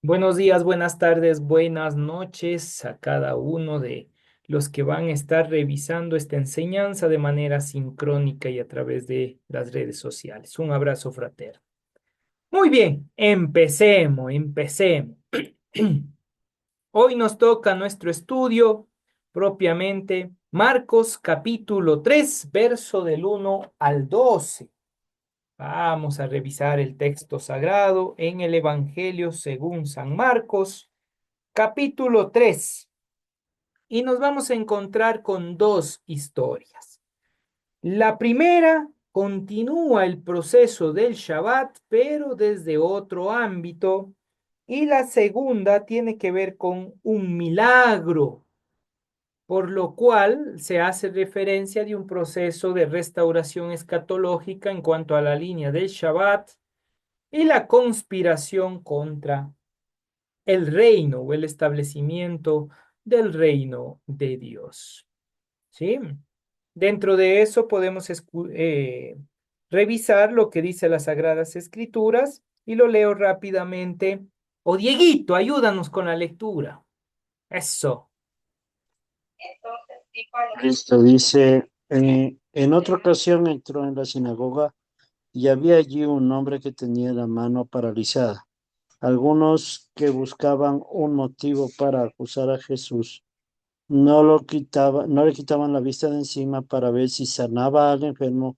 Buenos días, buenas tardes, buenas noches a cada uno de los que van a estar revisando esta enseñanza de manera sincrónica y a través de las redes sociales. Un abrazo fraterno. Muy bien, empecemos. Hoy nos toca nuestro estudio propiamente Marcos capítulo 3, verso del 1 al 12. Vamos a revisar el texto sagrado en el Evangelio según San Marcos capítulo 3 y nos vamos a encontrar con dos historias. La primera continúa el proceso del Shabbat, pero desde otro ámbito, y la segunda tiene que ver con un milagro, por lo cual se hace referencia de un proceso de restauración escatológica en cuanto a la línea del Shabbat y la conspiración contra el reino o el establecimiento del reino de Dios. ¿Sí? Dentro de eso podemos revisar lo que dice las Sagradas Escrituras y lo leo rápidamente. O Dieguito, ayúdanos con la lectura. Eso. Listo, dice, en otra ocasión entró en la sinagoga y había allí un hombre que tenía la mano paralizada. Algunos que buscaban un motivo para acusar a Jesús no le quitaban la vista de encima para ver si sanaba al enfermo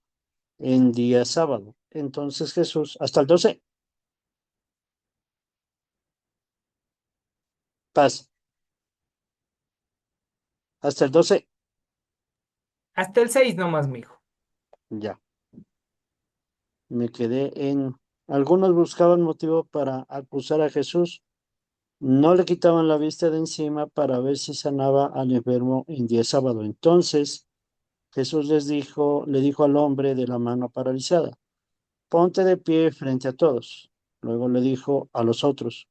en día sábado. Entonces Jesús, hasta el 12, paz, hasta el 12, Hasta el 6 nomás, mijo. ya, me quedé en... Algunos buscaban motivo para acusar a Jesús. No le quitaban la vista de encima para ver si sanaba al enfermo en día sábado. Entonces Jesús le dijo al hombre de la mano paralizada, ponte de pie frente a todos. Luego le dijo a los otros,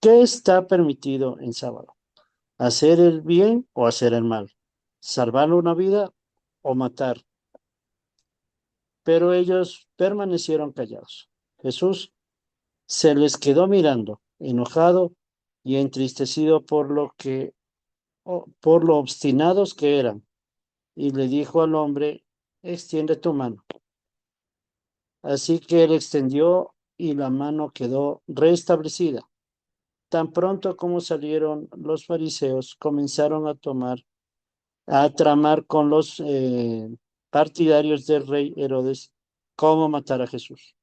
¿qué está permitido en sábado? ¿Hacer el bien o hacer el mal? ¿Salvar una vida o matar? Pero ellos permanecieron callados. Jesús se les quedó mirando, enojado y entristecido por lo obstinados que eran, y le dijo al hombre, extiende tu mano. Así que él extendió y la mano quedó restablecida. Tan pronto como salieron los fariseos, comenzaron a tramar con los partidarios del rey Herodes cómo matar a Jesús.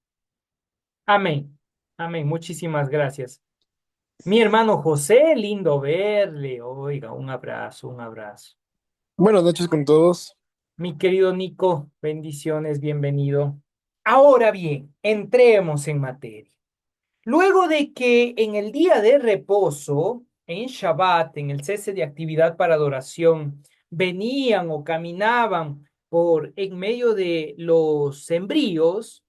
Amén. Amén. Muchísimas gracias. Mi hermano José, lindo verle. Oiga, un abrazo, un abrazo. Buenas noches con todos. Mi querido Nico, bendiciones, bienvenido. Ahora bien, entremos en materia. Luego de que en el día de reposo, en Shabbat, en el cese de actividad para adoración, venían o caminaban por en medio de los sembríos,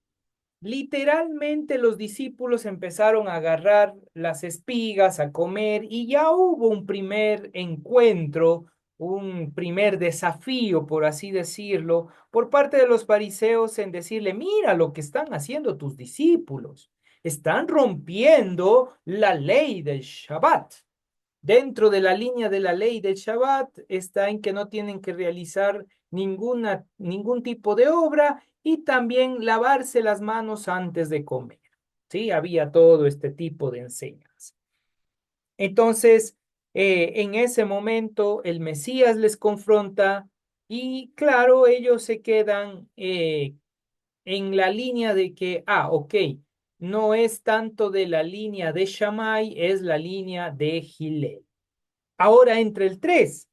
literalmente los discípulos empezaron a agarrar las espigas, a comer, y ya hubo un primer encuentro, un primer desafío, por así decirlo, por parte de los fariseos en decirle, mira lo que están haciendo tus discípulos, están rompiendo la ley del Shabbat. Dentro de la línea de la ley del Shabbat está en que no tienen que realizar ningún tipo de obra y también lavarse las manos antes de comer. Sí, había todo este tipo de enseñanzas. Entonces, en ese momento, el Mesías les confronta y claro, ellos se quedan en la línea de que, ok, no es tanto de la línea de Shammai, es la línea de Gilel. Ahora entre el 3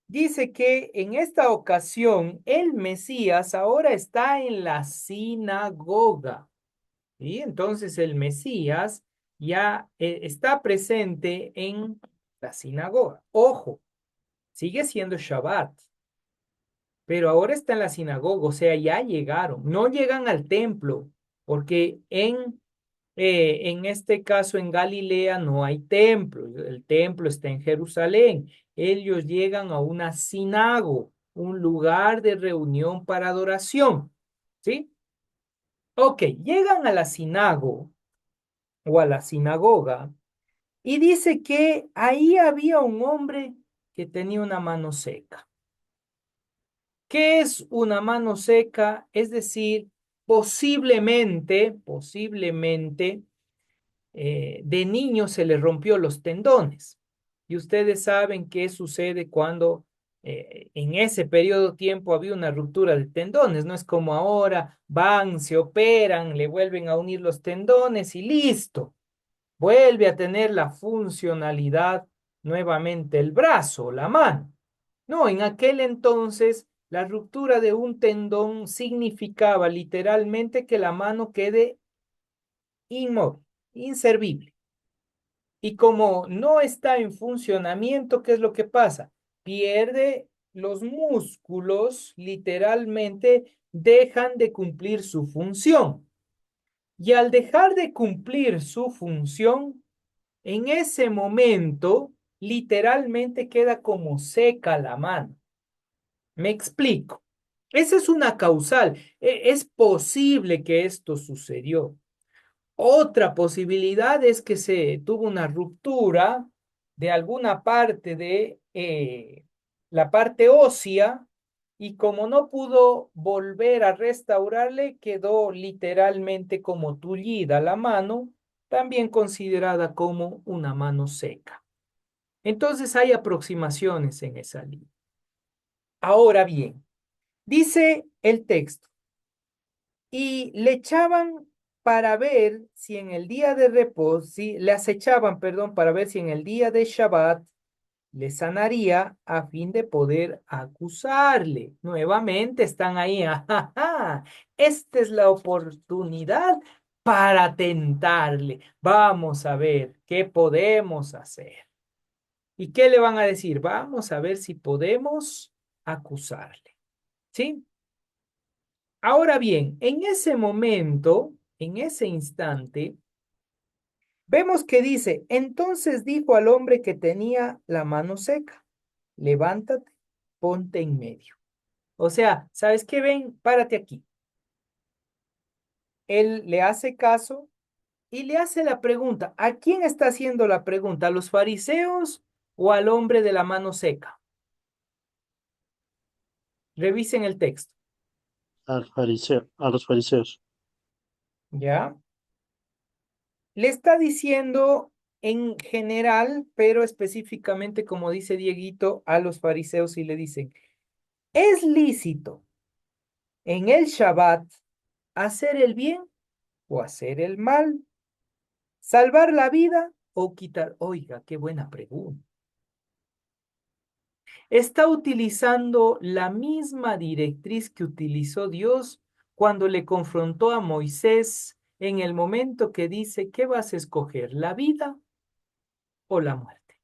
dice que en esta ocasión el Mesías ahora está en la sinagoga. Y entonces el Mesías ya está presente en la sinagoga. Ojo, sigue siendo Shabbat, pero ahora está en la sinagoga, o sea, ya llegaron. No llegan al templo, porque en este caso en Galilea no hay templo, el templo está en Jerusalén. Ellos llegan a una sinagoga, un lugar de reunión para adoración, ¿sí? Ok, llegan a la sinagoga o a la sinagoga y dice que ahí había un hombre que tenía una mano seca. ¿Qué es una mano seca? Es decir, posiblemente, de niño se le rompió los tendones. Y ustedes saben qué sucede cuando en ese periodo de tiempo había una ruptura de tendones. No es como ahora, van, se operan, le vuelven a unir los tendones y listo. Vuelve a tener la funcionalidad nuevamente el brazo, la mano. No, en aquel entonces la ruptura de un tendón significaba literalmente que la mano quede inmóvil, inservible. Y como no está en funcionamiento, ¿qué es lo que pasa? Pierde los músculos, literalmente dejan de cumplir su función. Y al dejar de cumplir su función, en ese momento, literalmente queda como seca la mano. Me explico. Esa es una causal. Es posible que esto sucedió. Otra posibilidad es que se tuvo una ruptura de alguna parte de la parte ósea y como no pudo volver a restaurarle, quedó literalmente como tullida la mano, también considerada como una mano seca. Entonces hay aproximaciones en esa línea. Ahora bien, dice el texto, y le echaban para ver si en el día de reposo, si le acechaban, perdón, para ver si en el día de Shabbat le sanaría a fin de poder acusarle. Nuevamente están ahí, ajá, esta es la oportunidad para tentarle. Vamos a ver qué podemos hacer. ¿Y qué le van a decir? Vamos a ver si podemos acusarle. ¿Sí? Ahora bien, en ese momento, en ese instante, vemos que dice, entonces dijo al hombre que tenía la mano seca, levántate, ponte en medio. O sea, ¿sabes qué? Ven, párate aquí. Él le hace caso y le hace la pregunta. ¿A quién está haciendo la pregunta? ¿A los fariseos o al hombre de la mano seca? Revisen el texto, A los fariseos. ¿ya? Le está diciendo en general, pero específicamente, como dice Dieguito, a los fariseos y le dicen, ¿es lícito en el Shabbat hacer el bien o hacer el mal? ¿Salvar la vida o quitar? Oiga, qué buena pregunta. Está utilizando la misma directriz que utilizó Dios cuando le confrontó a Moisés en el momento que dice, ¿qué vas a escoger, la vida o la muerte?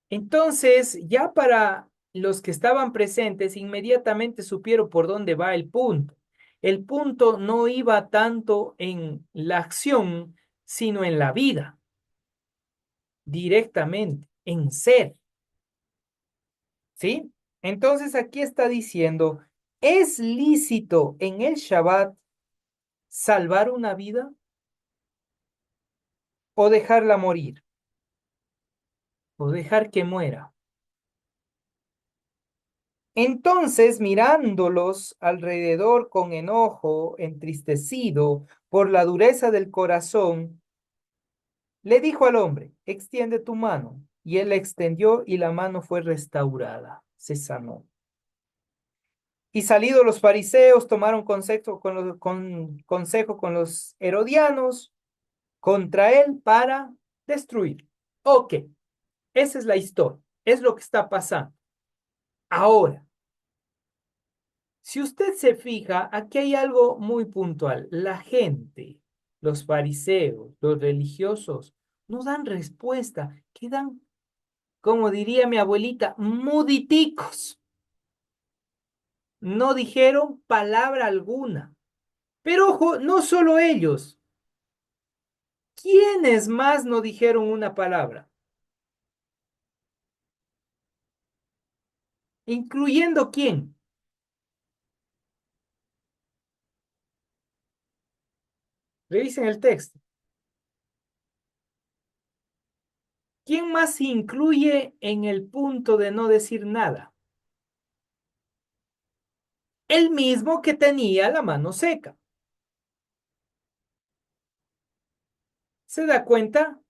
Entonces, ya para los que estaban presentes, inmediatamente supieron por dónde va el punto. El punto no iba tanto en la acción, sino en la vida, directamente, en ser, ¿sí? Entonces aquí está diciendo, ¿es lícito en el Shabbat salvar una vida o dejarla morir o dejar que muera? Entonces, mirándolos alrededor con enojo, entristecido por la dureza del corazón, le dijo al hombre, extiende tu mano. Y él la extendió y la mano fue restaurada, se sanó. Y salidos los fariseos, tomaron consejo con los herodianos contra él para destruir. Ok, esa es la historia, es lo que está pasando. Ahora, si usted se fija, aquí hay algo muy puntual. La gente, los fariseos, los religiosos, no dan respuesta, quedan, como diría mi abuelita, muditicos. No dijeron palabra alguna. Pero ojo, no solo ellos. ¿Quiénes más no dijeron una palabra? ¿Incluyendo quién? Revisen el texto. ¿Quién más se incluye en el punto de no decir nada? El mismo que tenía la mano seca. ¿Se da cuenta?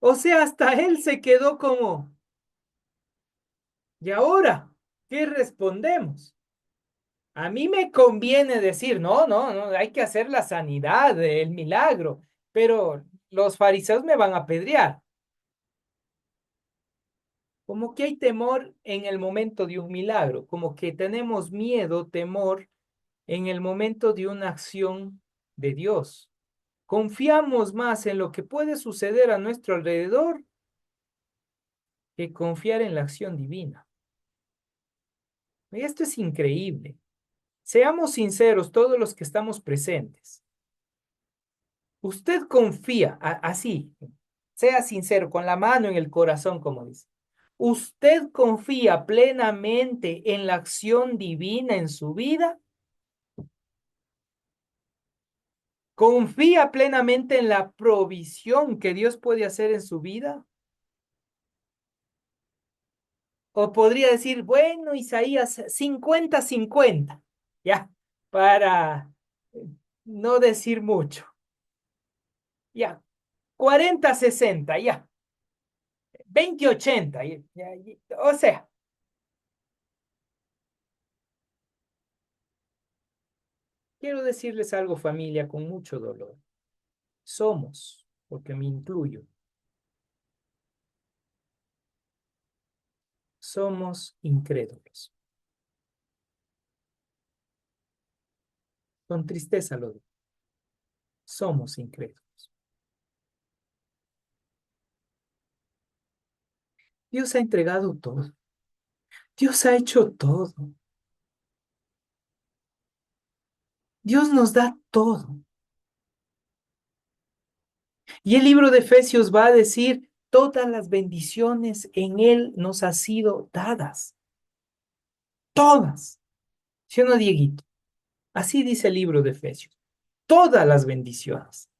O sea, hasta él se quedó como, ¿y ahora qué respondemos? A mí me conviene decir, no, no, no, hay que hacer la sanidad, el milagro, pero los fariseos me van a apedrear. Como que hay temor en el momento de un milagro, como que tenemos miedo, temor en el momento de una acción de Dios. Confiamos más en lo que puede suceder a nuestro alrededor que confiar en la acción divina. Y esto es increíble. Seamos sinceros, todos los que estamos presentes. Usted confía, así, sea sincero, con la mano en el corazón, como dice. ¿Usted confía plenamente en la acción divina en su vida? ¿Confía plenamente en la provisión que Dios puede hacer en su vida? O podría decir, bueno, Isaías, 50-50, ya, para no decir mucho. Ya, 40-60, ya, 20-80, o sea, quiero decirles algo, familia, con mucho dolor. Somos, porque me incluyo, somos incrédulos. Con tristeza lo digo, somos incrédulos. Dios ha entregado todo. Dios ha hecho todo. Dios nos da todo. Y el libro de Efesios va a decir, todas las bendiciones en Él nos han sido dadas. Todas. ¿Sí o no, Dieguito? Así dice el libro de Efesios. Todas las bendiciones.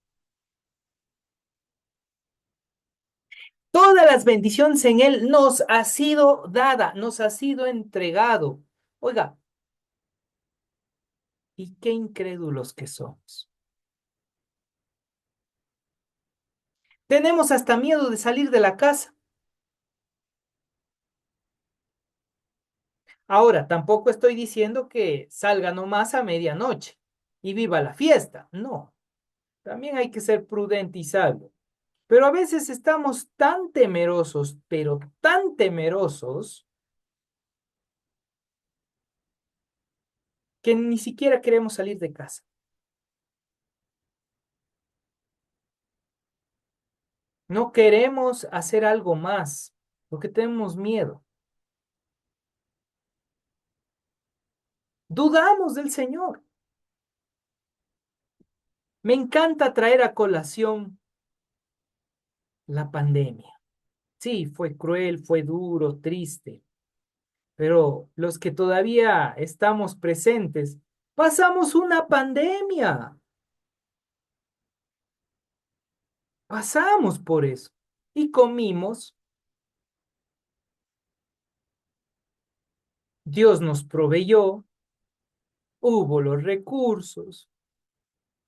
Todas las bendiciones en Él nos ha sido dada, nos ha sido entregado. Oiga, y qué incrédulos que somos. Tenemos hasta miedo de salir de la casa. Ahora, tampoco estoy diciendo que salga nomás a medianoche y viva la fiesta. No, también hay que ser prudente y sabio. Pero a veces estamos tan temerosos, pero tan temerosos, que ni siquiera queremos salir de casa. No queremos hacer algo más porque tenemos miedo. Dudamos del Señor. Me encanta traer a colación la pandemia. Sí, fue cruel, fue duro, triste, pero los que todavía estamos presentes, pasamos una pandemia. Pasamos por eso y comimos. Dios nos proveyó, hubo los recursos.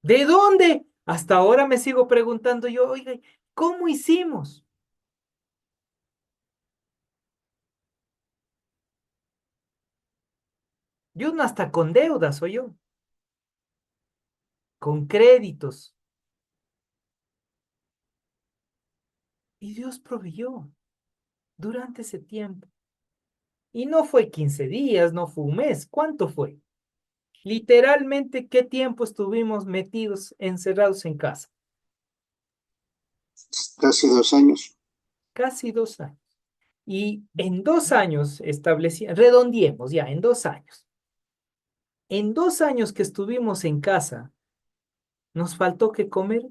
¿De dónde? Hasta ahora me sigo preguntando yo, oiga, ¿cómo hicimos? Yo no hasta con deudas soy yo, con créditos. Y Dios proveyó durante ese tiempo. Y no fue 15 días, no fue un mes. ¿Cuánto fue? Literalmente, ¿qué tiempo estuvimos metidos, encerrados en casa? Casi 2 años. Casi 2 años. Y en 2 años establecí, redondiemos ya, en 2 años. En 2 años que estuvimos en casa, ¿nos faltó que comer?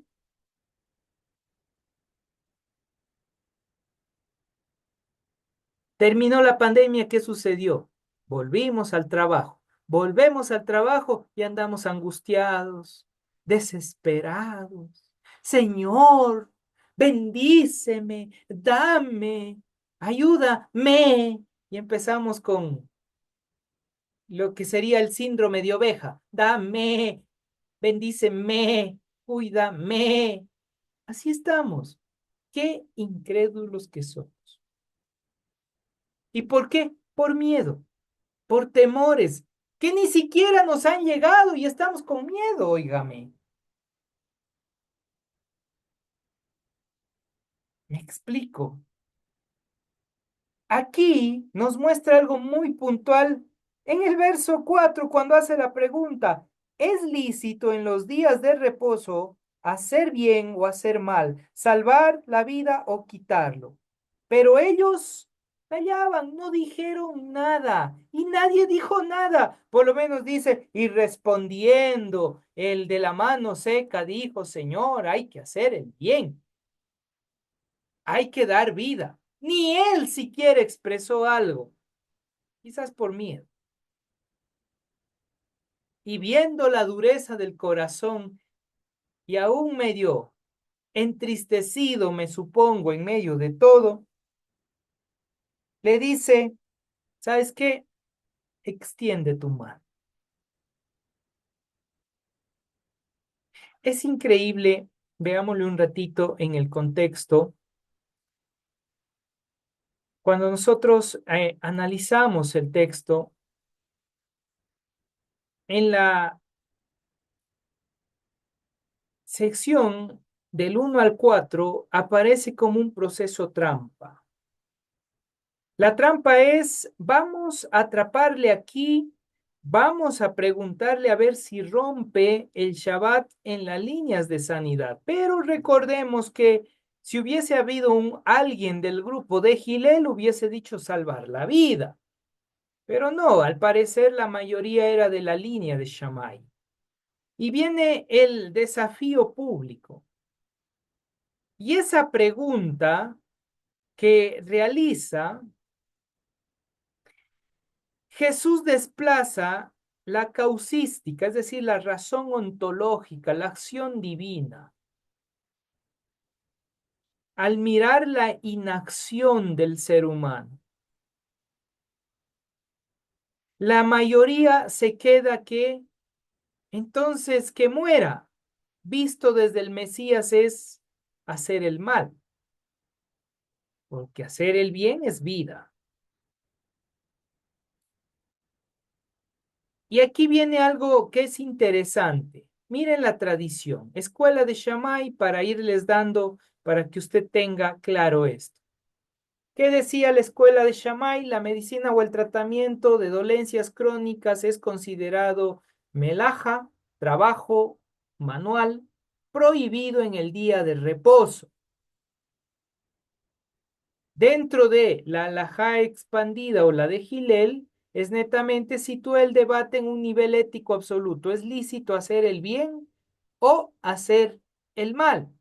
Terminó la pandemia, ¿qué sucedió? Volvimos al trabajo. Volvemos al trabajo y andamos angustiados, desesperados. Señor, bendíceme, dame, ayúdame. Y empezamos con lo que sería el síndrome de oveja. Dame, bendíceme, cuídame. Así estamos. Qué incrédulos que somos. ¿Y por qué? Por miedo, por temores, que ni siquiera nos han llegado y estamos con miedo, óigame. Me explico. Aquí nos muestra algo muy puntual en el verso 4 cuando hace la pregunta, ¿es lícito en los días de reposo hacer bien o hacer mal, salvar la vida o quitarlo? Pero ellos callaban, no dijeron nada y nadie dijo nada. Por lo menos dice, y respondiendo, el de la mano seca dijo, Señor, hay que hacer el bien, hay que dar vida. Ni él siquiera expresó algo, quizás por miedo. Y viendo la dureza del corazón y aún medio entristecido, me supongo, en medio de todo, le dice, ¿sabes qué? Extiende tu mano. Es increíble, veámosle un ratito en el contexto, cuando nosotros analizamos el texto, en la sección del 1 al 4 aparece como un proceso trampa. La trampa es, vamos a atraparle aquí, vamos a preguntarle a ver si rompe el Shabbat en las líneas de sanidad. Pero recordemos que si hubiese habido alguien del grupo de Gilel, hubiese dicho salvar la vida. Pero no, al parecer la mayoría era de la línea de Shammai. Y viene el desafío público. Y esa pregunta que realiza Jesús desplaza la causística, es decir, la razón ontológica, la acción divina, al mirar la inacción del ser humano. La mayoría se queda que, entonces, que muera, visto desde el Mesías es hacer el mal, porque hacer el bien es vida. Y aquí viene algo que es interesante. Miren la tradición, escuela de Shammai, para irles dando, para que usted tenga claro esto. ¿Qué decía la escuela de Shammai? La medicina o el tratamiento de dolencias crónicas es considerado melaja, trabajo manual, prohibido en el día de reposo. Dentro de la halajá expandida o la de Gilel, es netamente sitúa el debate en un nivel ético absoluto. ¿Es lícito hacer el bien o hacer el mal?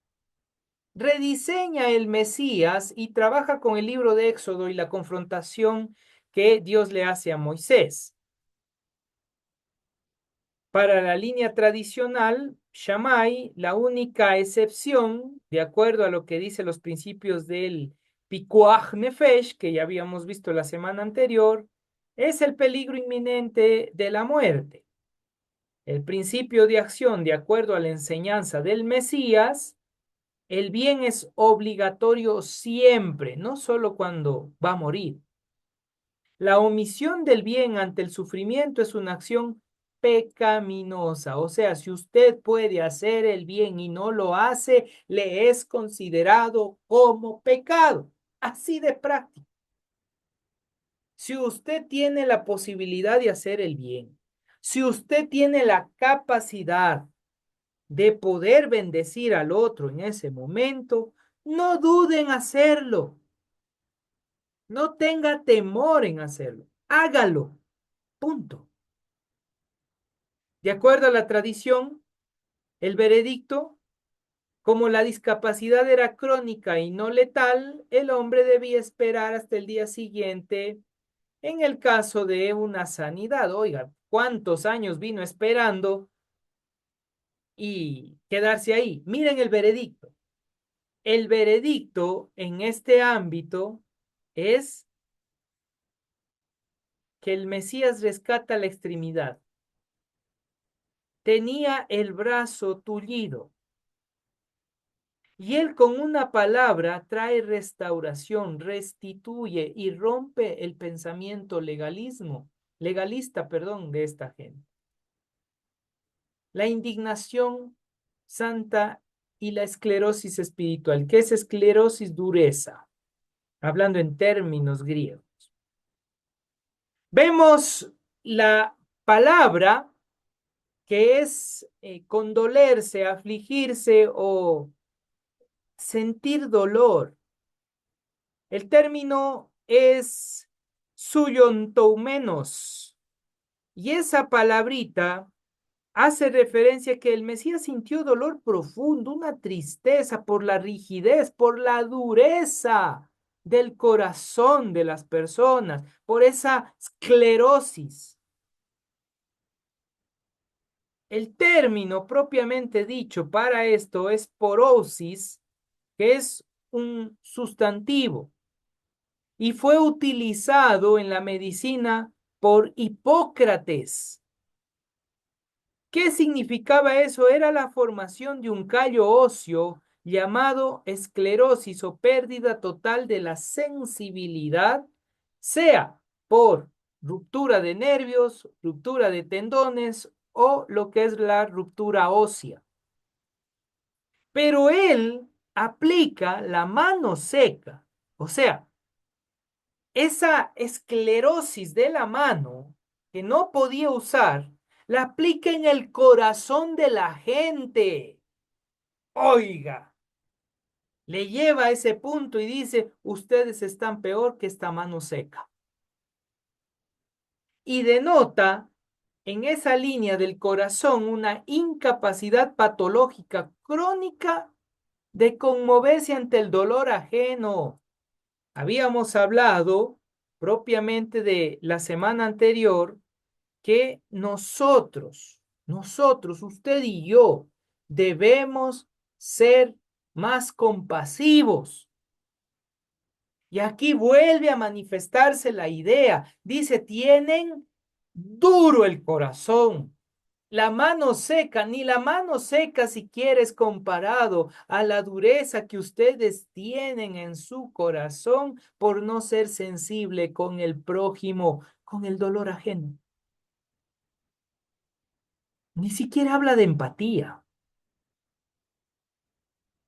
Rediseña el Mesías y trabaja con el libro de Éxodo y la confrontación que Dios le hace a Moisés. Para la línea tradicional, Shammai, la única excepción, de acuerdo a lo que dicen los principios del Pikuach Nefesh, que ya habíamos visto la semana anterior, es el peligro inminente de la muerte. El principio de acción, de acuerdo a la enseñanza del Mesías, el bien es obligatorio siempre, no solo cuando va a morir. La omisión del bien ante el sufrimiento es una acción pecaminosa. O sea, si usted puede hacer el bien y no lo hace, le es considerado como pecado. Así de práctico. Si usted tiene la posibilidad de hacer el bien, si usted tiene la capacidad de poder bendecir al otro en ese momento, no dude en hacerlo. No tenga temor en hacerlo. Hágalo. Punto. De acuerdo a la tradición, el veredicto, como la discapacidad era crónica y no letal, el hombre debía esperar hasta el día siguiente en el caso de una sanidad. Oiga, ¿cuántos años vino esperando y quedarse ahí. Miren el veredicto. El veredicto en este ámbito es que el Mesías rescata la extremidad. Tenía el brazo tullido y él con una palabra trae restauración, restituye y rompe el pensamiento legalista, perdón, de esta gente. La indignación santa y la esclerosis espiritual. ¿Qué es esclerosis? Dureza, hablando en términos griegos. Vemos la palabra que es condolerse, afligirse o sentir dolor. El término es suyontoumenos y esa palabrita hace referencia a que el Mesías sintió dolor profundo, una tristeza por la rigidez, por la dureza del corazón de las personas, por esa esclerosis. El término propiamente dicho para esto es porosis, que es un sustantivo y fue utilizado en la medicina por Hipócrates. ¿Qué significaba eso? Era la formación de un callo óseo llamado esclerosis o pérdida total de la sensibilidad, sea por ruptura de nervios, ruptura de tendones o lo que es la ruptura ósea. Pero él aplica la mano seca, o sea, esa esclerosis de la mano que no podía usar, la aplica en el corazón de la gente. Oiga, le lleva a ese punto y dice, ustedes están peor que esta mano seca. Y denota en esa línea del corazón una incapacidad patológica crónica de conmoverse ante el dolor ajeno. Habíamos hablado propiamente de la semana anterior que nosotros, usted y yo, debemos ser más compasivos. Y aquí vuelve a manifestarse la idea. Dice, tienen duro el corazón. La mano seca, ni la mano seca siquiera es comparado a la dureza que ustedes tienen en su corazón por no ser sensible con el prójimo, con el dolor ajeno. Ni siquiera habla de empatía.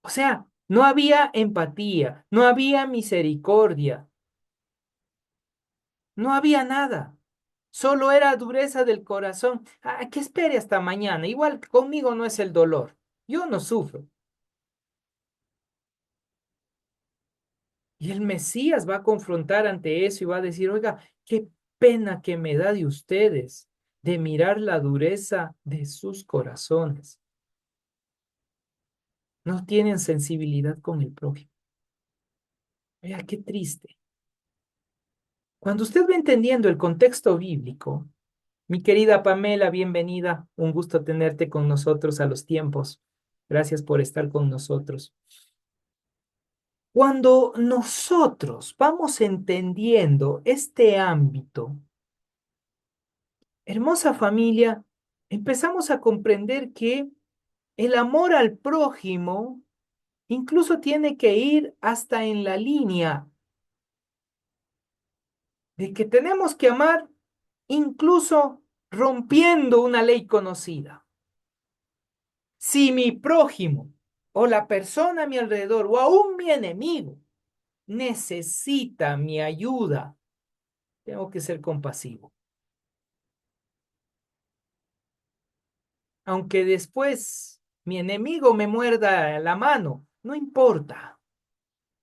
O sea, no había empatía, no había misericordia, no había nada. Solo era dureza del corazón. Ah, que espere hasta mañana. Igual conmigo no es el dolor. Yo no sufro. Y el Mesías va a confrontar ante eso y va a decir, oiga, qué pena que me da de ustedes de mirar la dureza de sus corazones. No tienen sensibilidad con el prójimo. Oiga, qué triste. Cuando usted va entendiendo el contexto bíblico, mi querida Pamela, bienvenida. Un gusto tenerte con nosotros a los tiempos. Gracias por estar con nosotros. Cuando nosotros vamos entendiendo este ámbito, hermosa familia, empezamos a comprender que el amor al prójimo incluso tiene que ir hasta en la línea de que tenemos que amar incluso rompiendo una ley conocida. Si mi prójimo o la persona a mi alrededor o aún mi enemigo necesita mi ayuda, tengo que ser compasivo. Aunque después mi enemigo me muerda la mano, no importa.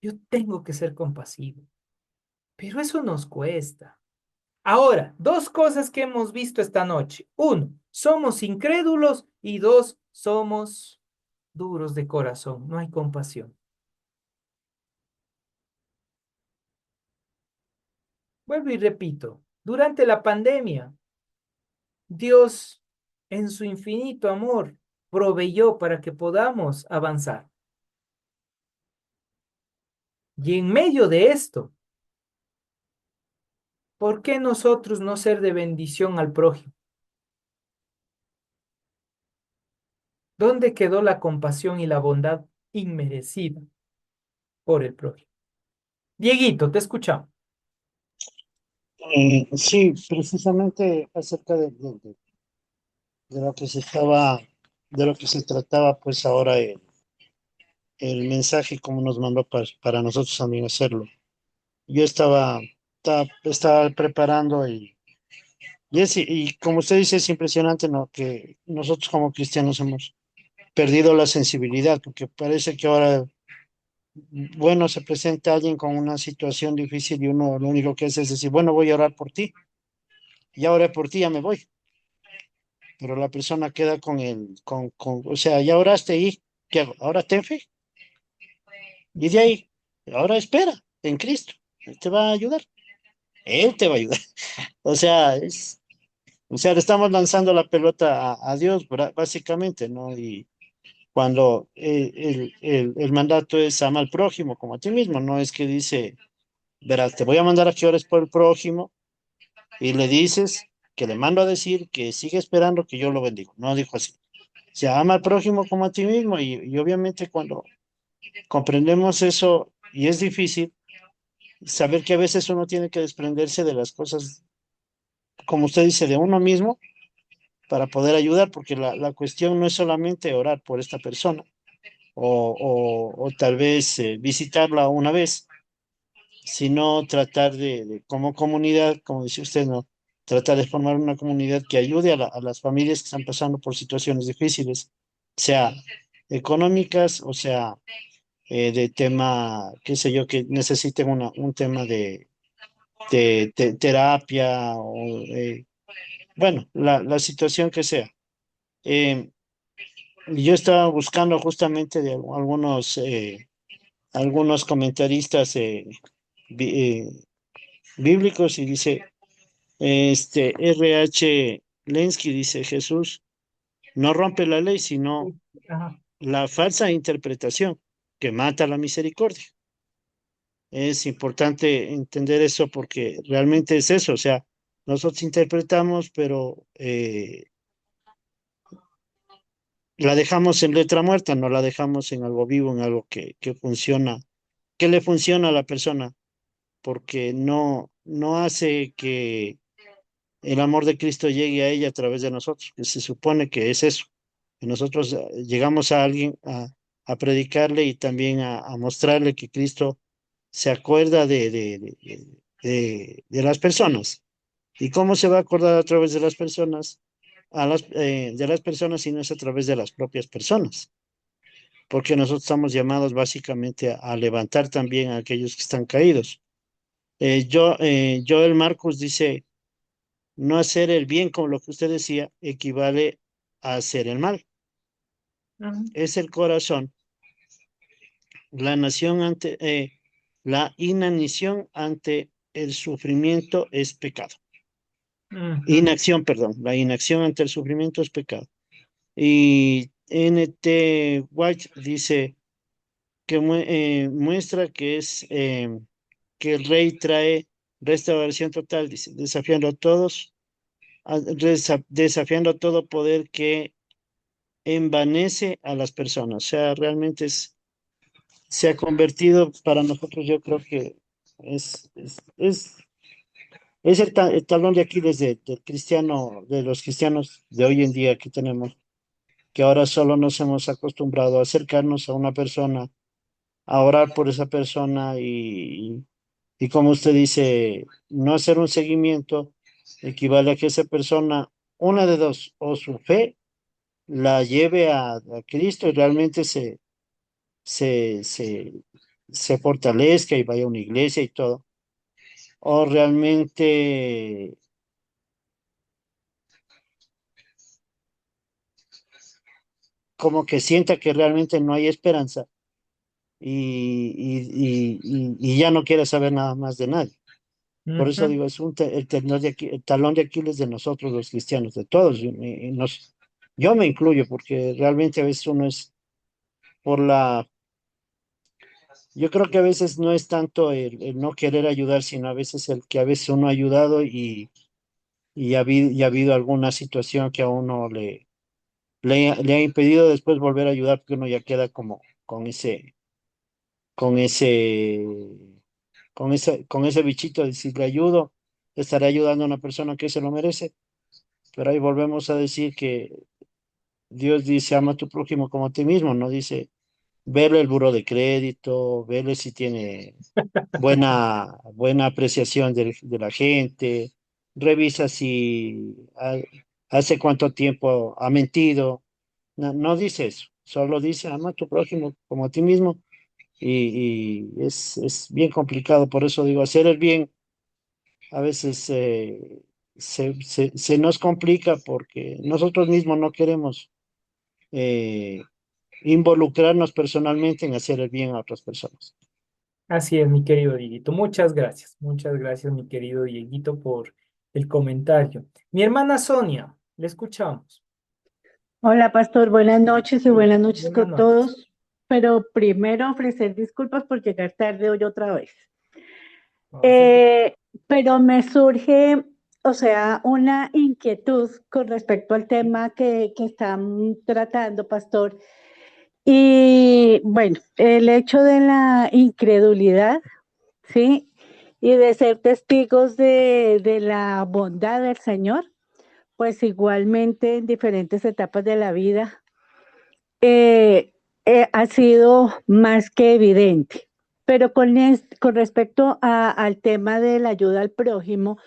Yo tengo que ser compasivo. Pero eso nos cuesta. Ahora, dos cosas que hemos visto esta noche. Uno, somos incrédulos y dos, somos duros de corazón. No hay compasión. Vuelvo y repito, durante la pandemia, Dios, en su infinito amor, proveyó para que podamos avanzar. Y en medio de esto, ¿por qué nosotros no ser de bendición al prójimo? ¿Dónde quedó la compasión y la bondad inmerecida por el prójimo? Dieguito, te escuchamos. Sí, precisamente acerca de lo que se estaba, de lo que se trataba, pues ahora el mensaje como nos mandó para nosotros también hacerlo. Yo estaba preparando y como usted dice, es impresionante, ¿no? Que nosotros como cristianos hemos perdido la sensibilidad, porque parece que ahora, bueno, se presenta alguien con una situación difícil y uno lo único que hace es decir, bueno, voy a orar por ti, ya oré por ti, ya me voy. Pero la persona queda o sea, ya oraste y, ¿qué hago? Ahora ten fe. Y de ahí, ahora espera en Cristo. Él te va a ayudar. Él te va a ayudar. O sea, o sea, le estamos lanzando la pelota a Dios, básicamente, ¿no? Y cuando el mandato es ama al prójimo como a ti mismo, no es que dice, verás, te voy a mandar a que ores por el prójimo y le dices que le mando a decir que sigue esperando que yo lo bendigo. No dijo así. Se ama al prójimo como a ti mismo y obviamente cuando comprendemos eso y es difícil saber que a veces uno tiene que desprenderse de las cosas, como usted dice, de uno mismo para poder ayudar, porque la cuestión no es solamente orar por esta persona o tal vez visitarla una vez, sino tratar como comunidad, como dice usted, ¿no? Tratar de formar una comunidad que ayude a las familias que están pasando por situaciones difíciles, sea económicas, o sea, de tema, qué sé yo, que necesiten un tema de terapia o, bueno, la situación que sea. Eh, yo estaba buscando justamente de algunos comentaristas bí- eh, bíblicos y dice, R.H. Lenski dice, Jesús no rompe la ley, sino Ajá. la falsa interpretación que mata la misericordia. Es importante entender eso porque realmente es eso, o sea, nosotros interpretamos, pero la dejamos en letra muerta, no la dejamos en algo vivo, en algo que funciona, que le funciona a la persona, porque no hace que el amor de Cristo llegue a ella a través de nosotros, que se supone que es eso, que nosotros llegamos a alguien a predicarle y también a mostrarle que Cristo se acuerda de las personas. ¿Y cómo se va a acordar a través de las personas? De las personas y no es a través de las propias personas, porque nosotros estamos llamados básicamente a levantar también a aquellos que están caídos. Joel Marcus dice, no hacer el bien con lo que usted decía equivale a hacer el mal. Ujú, Es el corazón, la nación la inanición ante el sufrimiento es pecado. ujú, Inacción, perdón, la inacción ante el sufrimiento es pecado. Y N.T. White dice que muestra que el rey trae restauración total, dice, desafiando a todos, desafiando a todo poder que envanece a las personas. O sea, realmente se ha convertido para nosotros, yo creo que es, es, es, es el talón de Aquiles del cristiano, de los cristianos de hoy en día que tenemos, que ahora solo nos hemos acostumbrado a acercarnos a una persona, a orar por esa persona y como usted dice, no hacer un seguimiento equivale a que esa persona, una de dos, o su fe la lleve a Cristo y realmente se, se, se fortalezca y vaya a una iglesia y todo, o realmente como que sienta que realmente no hay esperanza y ya no quiere saber nada más de nadie. Por eso ujú. digo, es el talón de Aquiles de nosotros los cristianos, de todos. Yo me incluyo porque realmente a veces uno es por la, yo creo que a veces no es tanto el no querer ayudar, sino a veces el que a veces uno ha ayudado y ha habido alguna situación que a uno le ha impedido después volver a ayudar porque uno ya queda como con ese, con ese bichito de si le ayudo, estaré ayudando a una persona que se lo merece. Pero ahí volvemos a decir que Dios dice, ama a tu prójimo como a ti mismo, no dice, verle el buro de crédito, verle si tiene buena apreciación de la gente, revisa si hace cuánto tiempo ha mentido. No, no dice eso, solo dice, ama a tu prójimo como a ti mismo. Y es bien complicado, por eso digo, hacer el bien a veces se nos complica porque nosotros mismos no queremos eh, involucrarnos personalmente en hacer el bien a otras personas. Así es, mi querido Dieguito. Muchas gracias, mi querido Dieguito, por el comentario. Mi hermana Sonia, le escuchamos. Hola, pastor, buenas noches y buenas noches Buenas con noches. todos. Pero primero ofrecer disculpas por llegar tarde hoy otra vez. No se preocupe. Eh, pero me surge, o sea, una inquietud con respecto al tema que están tratando, pastor. Y bueno, el hecho de la incredulidad, ¿sí? Y de ser testigos de la bondad del Señor, pues igualmente en diferentes etapas de la vida eh, ha sido más que evidente. Pero con respecto al tema de la ayuda al prójimo,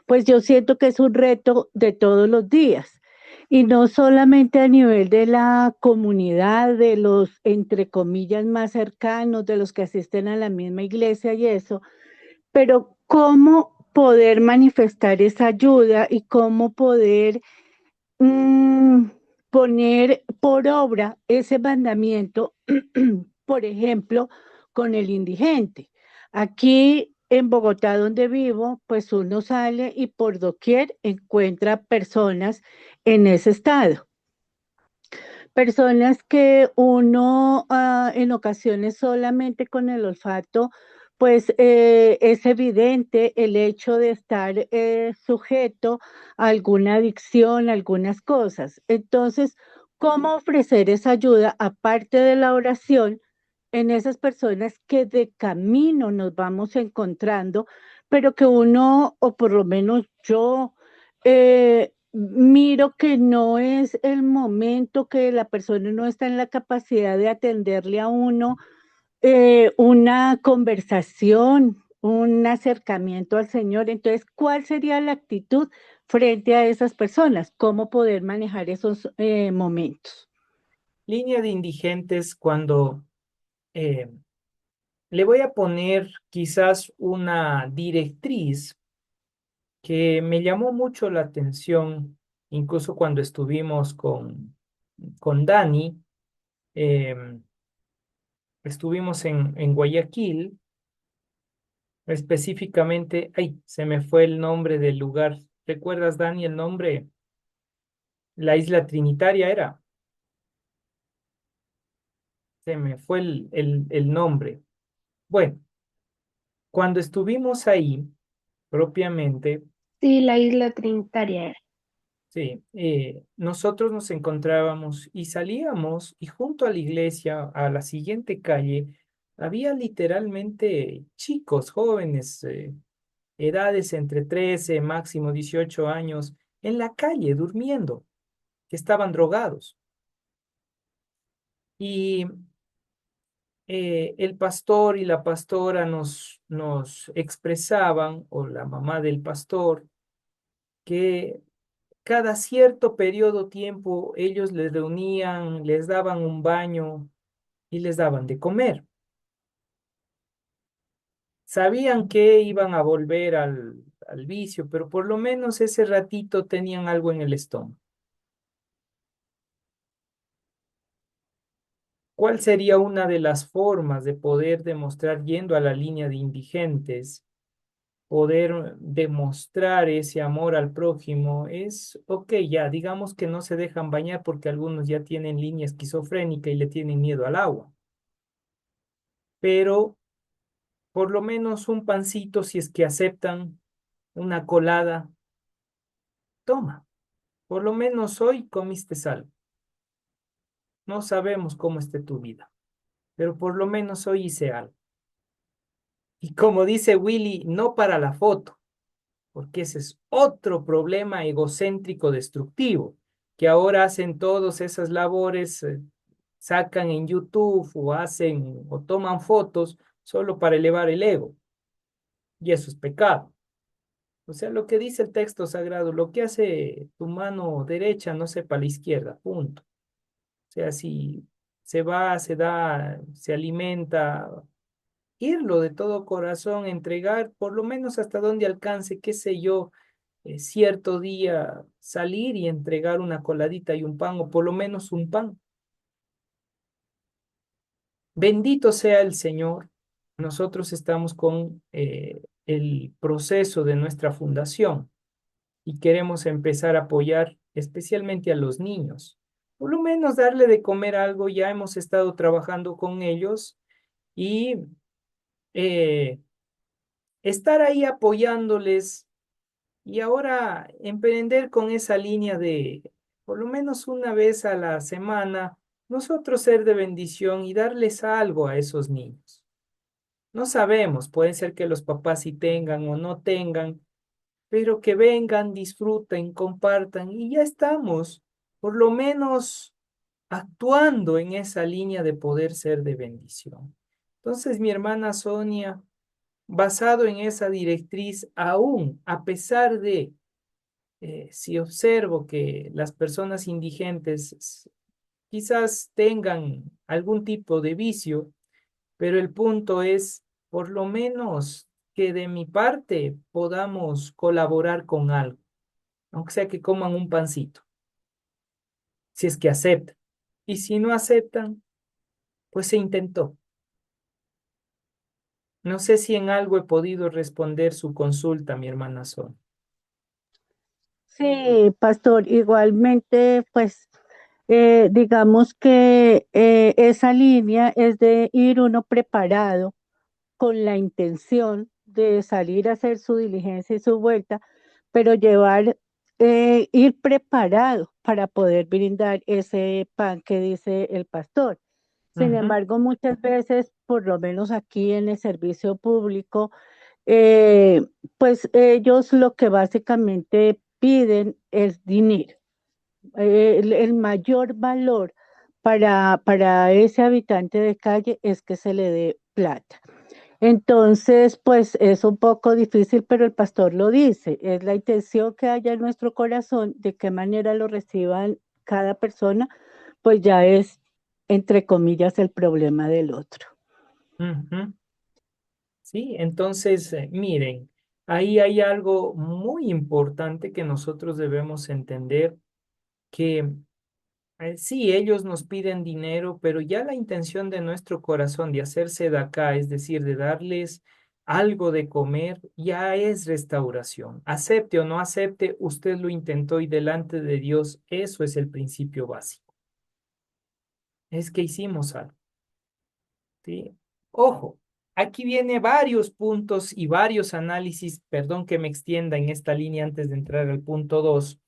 pues yo siento que es un reto de todos los días. Y no solamente a nivel de la comunidad, de los, entre comillas, más cercanos, de los que asisten a la misma iglesia y eso, pero cómo poder manifestar esa ayuda y cómo poder mm, poner por obra ese mandamiento, por ejemplo, con el indigente. Aquí en Bogotá, donde vivo, pues uno sale y por doquier encuentra personas en ese estado. Personas que uno en ocasiones solamente con el olfato, pues es evidente el hecho de estar sujeto a alguna adicción, algunas cosas. Entonces, ¿cómo ofrecer esa ayuda aparte de la oración en esas personas que de camino nos vamos encontrando, pero que uno, o por lo menos yo, miro que no es el momento, que la persona no está en la capacidad de atenderle a uno una conversación, un acercamiento al Señor? Entonces, ¿cuál sería la actitud frente a esas personas? ¿Cómo poder manejar esos momentos? Línea de indigentes cuando eh, le voy a poner quizás una directriz que me llamó mucho la atención, incluso cuando estuvimos con Dani, eh, estuvimos en Guayaquil, específicamente, ay, se me fue el nombre del lugar. ¿Recuerdas, Dani, el nombre? La isla Trinitaria era, se me fue el nombre. Bueno, cuando estuvimos ahí, propiamente, Sí, la isla Trinitaria era. sí, nosotros nos encontrábamos y salíamos y junto a la iglesia, a la siguiente calle, había literalmente chicos, jóvenes, edades entre 13 máximo 18 años, en la calle durmiendo, que estaban drogados. Y el pastor y la pastora nos expresaban, o la mamá del pastor, que cada cierto periodo tiempo ellos les reunían, les daban un baño y les daban de comer. Sabían que iban a volver al vicio, pero por lo menos ese ratito tenían algo en el estómago. ¿Cuál sería una de las formas de poder demostrar yendo a la línea de indigentes? poder demostrar ese amor al prójimo es, ok, ya, digamos que no se dejan bañar porque algunos ya tienen línea esquizofrénica y le tienen miedo al agua, pero por lo menos un pancito, si es que aceptan una colada, toma, por lo menos hoy comiste sal. No sabemos cómo esté tu vida, pero por lo menos hoy hice algo. Y como dice Willy, no para la foto, porque ese es otro problema egocéntrico destructivo, que ahora hacen todas esas labores, sacan en YouTube o hacen o toman fotos solo para elevar el ego, y eso es pecado. O sea, lo que dice el texto sagrado, lo que hace tu mano derecha no sepa la izquierda, punto. O sea, si se va, se da, se alimenta, irlo de todo corazón, entregar, por lo menos hasta donde alcance, qué sé yo, cierto día salir y entregar una coladita y un pan, o por lo menos un pan. Bendito sea el Señor. Nosotros estamos con el proceso de nuestra fundación y queremos empezar a apoyar especialmente a los niños. Por lo menos darle de comer algo, ya hemos estado trabajando con ellos y eh, estar ahí apoyándoles y ahora emprender con esa línea de por lo menos una vez a la semana, nosotros ser de bendición y darles algo a esos niños. No sabemos, puede ser que los papás sí tengan o no tengan, pero que vengan, disfruten, compartan y ya estamos, por lo menos actuando en esa línea de poder ser de bendición. Entonces, mi hermana Sonia, basado en esa directriz, aún a pesar de, si observo que las personas indigentes quizás tengan algún tipo de vicio, pero el punto es, por lo menos, que de mi parte podamos colaborar con algo, aunque sea que coman un pancito, si es que aceptan. Y si no aceptan, pues se intentó. No sé si en algo he podido responder su consulta, mi hermana Sol. Sí, pastor, igualmente, pues digamos que esa línea es de ir uno preparado con la intención de salir a hacer su diligencia y su vuelta, pero ir preparado para poder brindar ese pan que dice el pastor. Sin Ujú, embargo, muchas veces, por lo menos aquí en el servicio público, eh, pues ellos lo que básicamente piden es dinero. El mayor valor para ese habitante de calle es que se le dé plata. Entonces, pues es un poco difícil, pero el pastor lo dice, es la intención que haya en nuestro corazón, de qué manera lo reciban cada persona, pues ya es, entre comillas, el problema del otro. ujú. Sí, entonces, miren, ahí hay algo muy importante que nosotros debemos entender, que sí, ellos nos piden dinero, pero ya la intención de nuestro corazón de hacerse de acá, es decir, de darles algo de comer, ya es restauración. Acepte o no acepte, usted lo intentó y delante de Dios, eso es el principio básico. Es que hicimos algo, ¿sí? Ojo, aquí viene varios puntos y varios análisis, perdón que me extienda en esta línea antes de entrar al punto 2,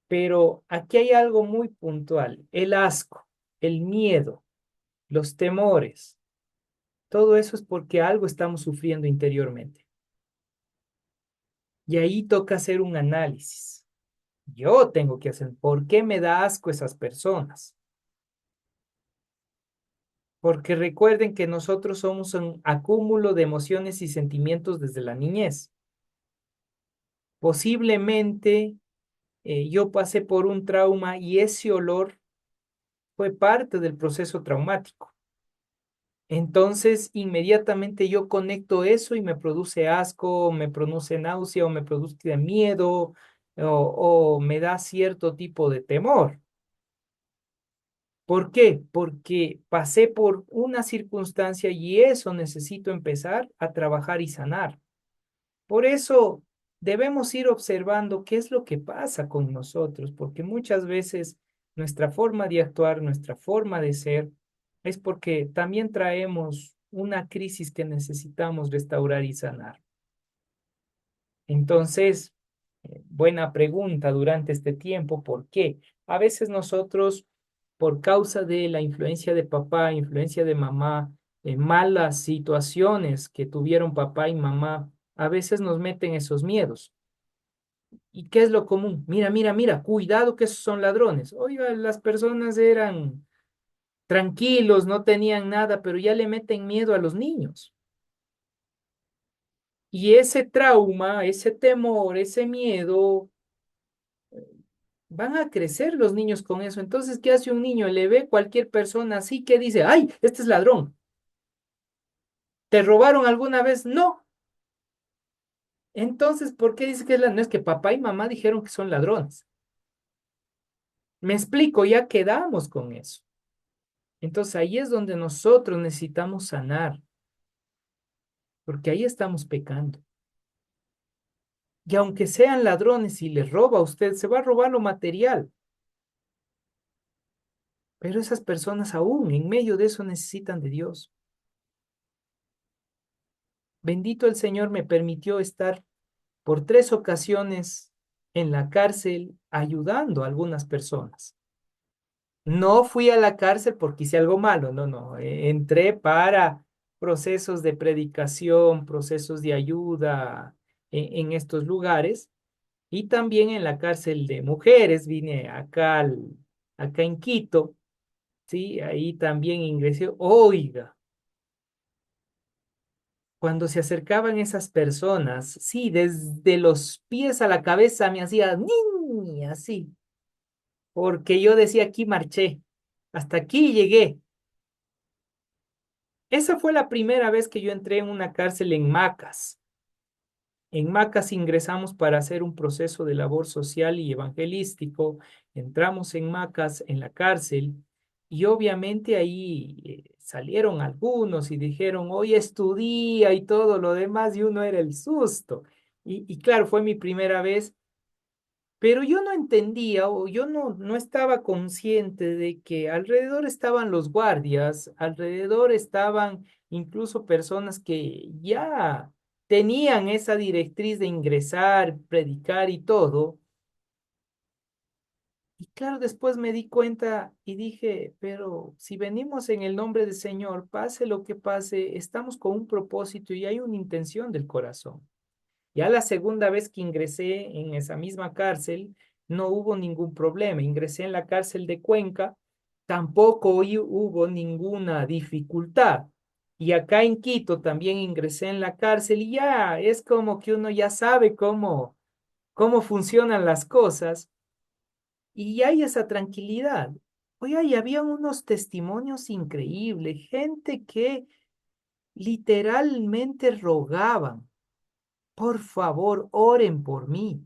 pero aquí hay algo muy puntual, el asco, el miedo, los temores, todo eso es porque algo estamos sufriendo interiormente. Y ahí toca hacer un análisis. Yo tengo que hacer, ¿por qué me da asco esas personas? Porque recuerden que nosotros somos un acúmulo de emociones y sentimientos desde la niñez. Posiblemente yo pasé por un trauma y ese olor fue parte del proceso traumático. Entonces, inmediatamente yo conecto eso y me produce asco, me produce náusea o me produce miedo o me da cierto tipo de temor. ¿Por qué? Porque pasé por una circunstancia y eso necesito empezar a trabajar y sanar. Por eso debemos ir observando qué es lo que pasa con nosotros, porque muchas veces nuestra forma de actuar, nuestra forma de ser, es porque también traemos una crisis que necesitamos restaurar y sanar. Entonces, buena pregunta durante este tiempo, ¿por qué? A veces nosotros, por causa de la influencia de papá, influencia de mamá, malas situaciones que tuvieron papá y mamá, a veces nos meten esos miedos. ¿Y qué es lo común? Mira, mira, mira, cuidado que esos son ladrones. Oiga, las personas eran tranquilos, no tenían nada, pero ya le meten miedo a los niños. Y ese trauma, ese temor, ese miedo, van a crecer los niños con eso. Entonces, ¿qué hace un niño? Le ve cualquier persona así que dice, ay, este es ladrón. ¿Te robaron alguna vez? No. Entonces, ¿por qué dice que es ladrón? No es que papá y mamá dijeron que son ladrones. Me explico, ya quedamos con eso. Entonces, ahí es donde nosotros necesitamos sanar, porque ahí estamos pecando. Y aunque sean ladrones y les roba a usted, se va a robar lo material. Pero esas personas aún en medio de eso necesitan de Dios. Bendito el Señor me permitió estar por 3 ocasiones en la cárcel ayudando a algunas personas. No fui a la cárcel porque hice algo malo, no, no. Entré para procesos de predicación, procesos de ayuda en estos lugares y también en la cárcel de mujeres. Vine acá, acá en Quito, ¿sí? Ahí también ingresé. Oiga, cuando se acercaban esas personas, sí, desde los pies a la cabeza me hacía niña, así, porque yo decía, aquí marché, hasta aquí llegué. Esa fue la primera vez que yo entré en una cárcel en Macas. En Macas ingresamos para hacer un proceso de labor social y evangelístico. Entramos en Macas, en la cárcel, y obviamente ahí salieron algunos y dijeron, hoy es tu día y todo lo demás, y uno era el susto. Y claro, fue mi primera vez, pero yo no entendía o yo no estaba consciente de que alrededor estaban los guardias, alrededor estaban incluso personas que ya tenían esa directriz de ingresar, predicar y todo. Y claro, después me di cuenta y dije, pero si venimos en el nombre del Señor, pase lo que pase, estamos con un propósito y hay una intención del corazón. Ya la segunda vez que ingresé en esa misma cárcel, no hubo ningún problema. Ingresé en la cárcel de Cuenca, tampoco hubo ninguna dificultad. Y acá en Quito también ingresé en la cárcel y ya es como que uno ya sabe cómo funcionan las cosas y hay esa tranquilidad. Oye, y había unos testimonios increíbles, gente que literalmente rogaban por favor, oren por mí,